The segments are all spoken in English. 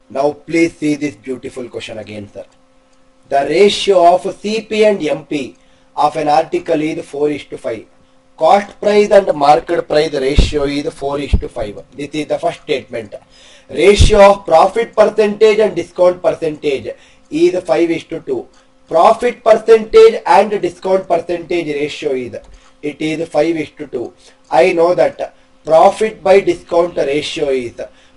Now please see this beautiful question again, sir. The ratio of CP and MP of an article is 4:5. Cost price and market price ratio is 4:5. This is the first statement. Ratio of profit percentage and discount percentage is 5:2. Profit percentage and discount percentage ratio is 5:2. I know that profit by discount ratio is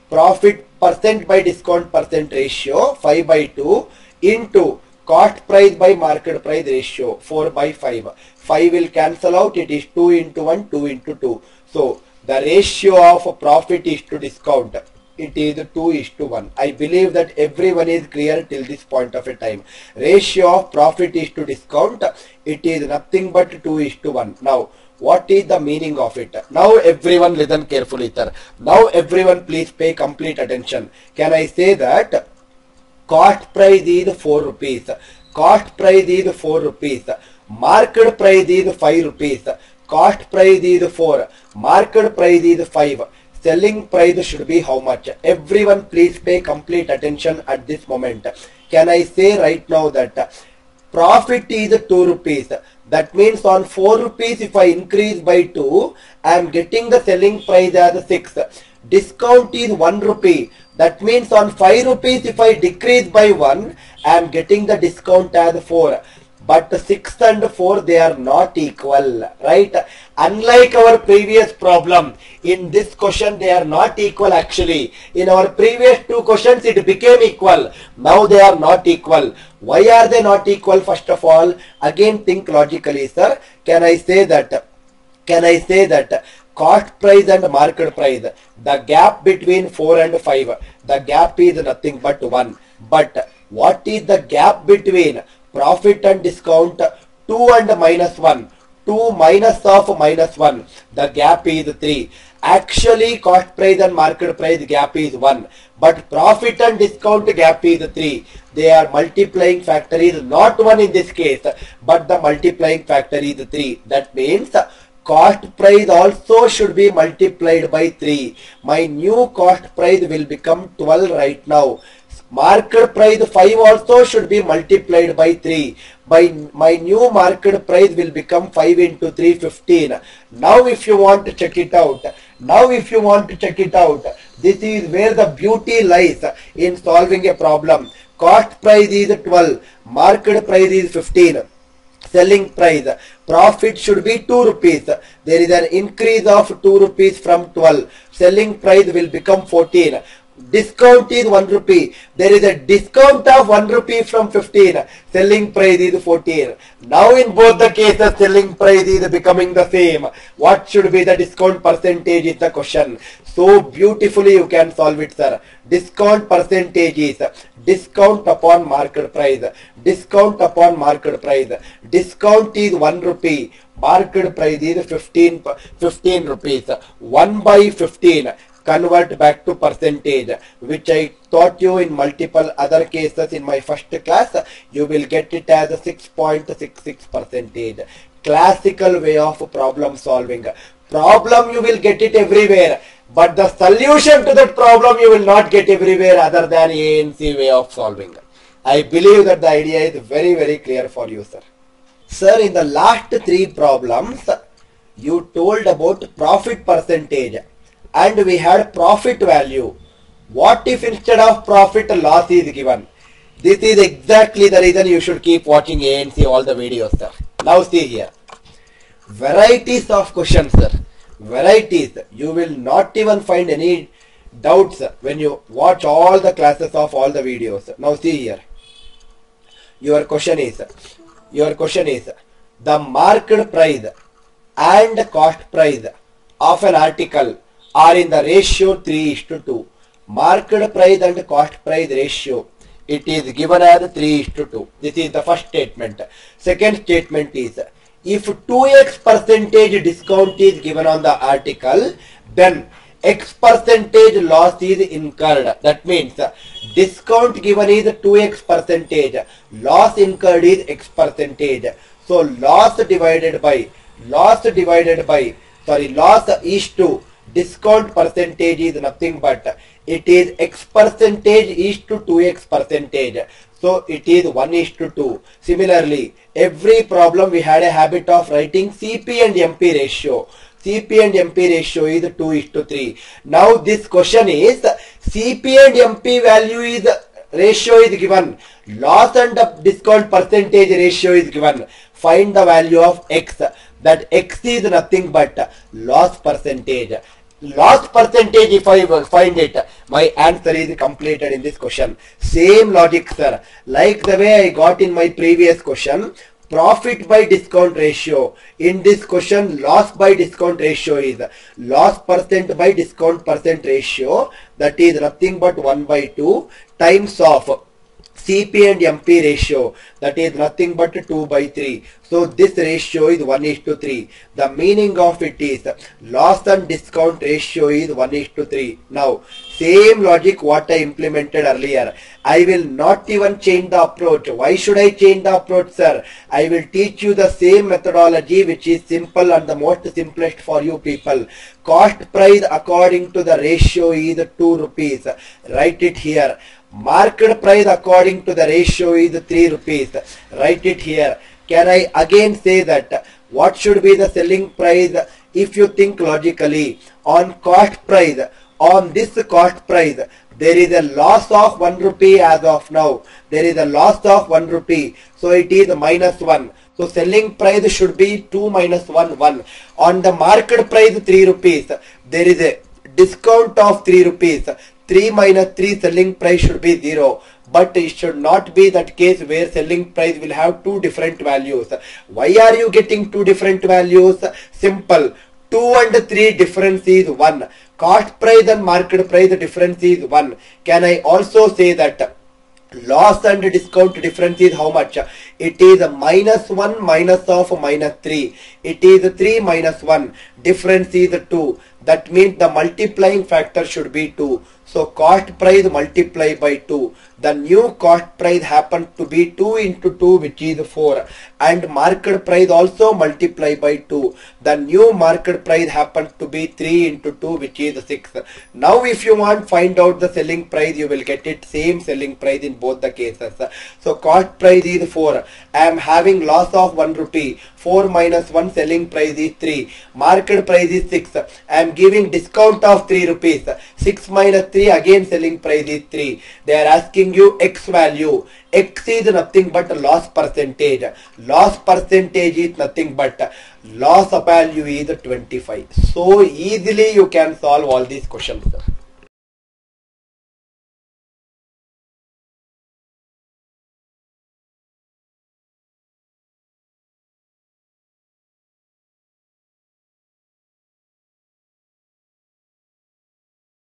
profit percent by discount percent ratio 5/2 into cost price by market price ratio 4/5. 5 will cancel out. It is 2 into 1, 2 into 2. So the ratio of profit is to discount, it is 2:1. I believe that everyone is clear till this point of a time. Ratio of profit is to discount, it is nothing but 2:1. Now what is the meaning of it? Now everyone listen carefully, sir. Now everyone please pay complete attention. Can I say that cost price is 4 rupees, cost price is 4 rupees, market price is 5 rupees, cost price is 4, market price is 5, selling price should be how much? Everyone please pay complete attention at this moment. Can I say right now that profit is 2 rupees, that means on 4 rupees if I increase by 2, I am getting the selling price as 6. Discount is 1 rupee, that means on 5 rupees if I decrease by 1, I am getting the discount as 4. But 6 and 4 they are not equal, right? Unlike our previous problem, in this question they are not equal actually. In our previous two questions it became equal. Now they are not equal. Why are they not equal? First of all, again think logically, sir. Can I say that cost price and market price, the gap between 4 and 5, the gap is nothing but 1. But what is the gap between profit and discount? 2 and minus 1. 2 minus of minus 1. The gap is 3. Actually cost price and market price gap is 1. But profit and discount gap is 3. Their multiplying factor is not 1 in this case, but the multiplying factor is 3. That means cost price also should be multiplied by 3. My new cost price will become 12 right now. Market price 5 also should be multiplied by 3. My new market price will become 5 into 3, 15. Now if you want to check it out, this is where the beauty lies in solving a problem. Cost price is 12, market price is 15. Selling price, profit should be 2 rupees. There is an increase of 2 rupees from 12. Selling price will become 14. Discount is 1 rupee. There is a discount of 1 rupee from 15. Selling price is 14. Now in both the cases selling price is becoming the same. What should be the discount percentage is the question. So beautifully you can solve it, sir. Discount percentage is discount upon market price. Discount upon market price. Discount is 1 rupee. Market price is 15 rupees. 1 by 15. Convert back to percentage, which I taught you in multiple other cases in my first class. You will get it as 6.66%. Classical way of problem solving. Problem you will get it everywhere, but the solution to that problem you will not get everywhere other than ANC way of solving. I believe that the idea is very, very clear for you, sir. Sir, in the last 3 problems, you told about profit percentage. And we had profit value. What if instead of profit loss is given? This is exactly the reason you should keep watching ANC all the videos, sir. Now see here. Varieties of questions, sir. Varieties. You will not even find any doubts when you watch all the classes of all the videos. Now see here. Your question is the market price and cost price of an article are in the ratio 3:2. Market price and cost price ratio, it is given as 3:2. This is the first statement. Second statement is, if 2x percentage discount is given on the article, then x percentage loss is incurred. That means discount given is 2x percentage, loss incurred is x percentage. So loss is to discount percentage is nothing but it is x percentage is to 2x percentage. So it is 1:2. Similarly, every problem we had a habit of writing CP and MP ratio. CP and MP ratio is 2:3. Now this question is CP and MP value is ratio is given. Loss and discount percentage ratio is given. Find the value of x. That x is nothing but loss percentage. Loss percentage, if I will find it, my answer is completed in this question. Same logic, sir. Like the way I got in my previous question, profit by discount ratio. In this question, loss by discount ratio is loss percent by discount percent ratio. That is nothing but 1/2 times of CP and MP ratio, that is nothing but 2/3. So this ratio is 1:3. The meaning of it is loss and discount ratio is 1:3. Now same logic what I implemented earlier. I will not even change the approach. Why should I change the approach, sir? I will teach you the same methodology which is simple and the most simplest for you people. Cost price according to the ratio is 2 rupees. Write it here. Market price according to the ratio is 3 rupees. Write it here. Can I again say that what should be the selling price? If you think logically, on cost price, on this cost price, there is a loss of 1 rupee as of now. There is a loss of 1 rupee. So it is -1. So selling price should be 2 minus 1, 1. On the market price 3 rupees, there is a discount of 3 rupees. 3 minus 3 selling price should be 0. But it should not be that case where selling price will have two different values. Why are you getting two different values? Simple. 2 and 3 difference is 1. Cost price and market price difference is 1. Can I also say that loss and discount difference is how much? It is -1 minus of -3. It is 3 minus 1. Difference is 2. That means the multiplying factor should be 2. So cost price multiply by 2. The new cost price happens to be 2 into 2, which is 4. And market price also multiply by 2. The new market price happens to be 3 into 2, which is 6. Now if you want find out the selling price, you will get it same selling price in both the cases. So cost price is 4. I am having loss of 1 rupee. 4 minus 1 selling price is 3. Market price is 6. I am giving discount of 3 rupees. 6 minus 3 again selling price is 3. They are asking you X value. X is nothing but loss percentage. Loss percentage is nothing but loss value is 25. So easily you can solve all these questions.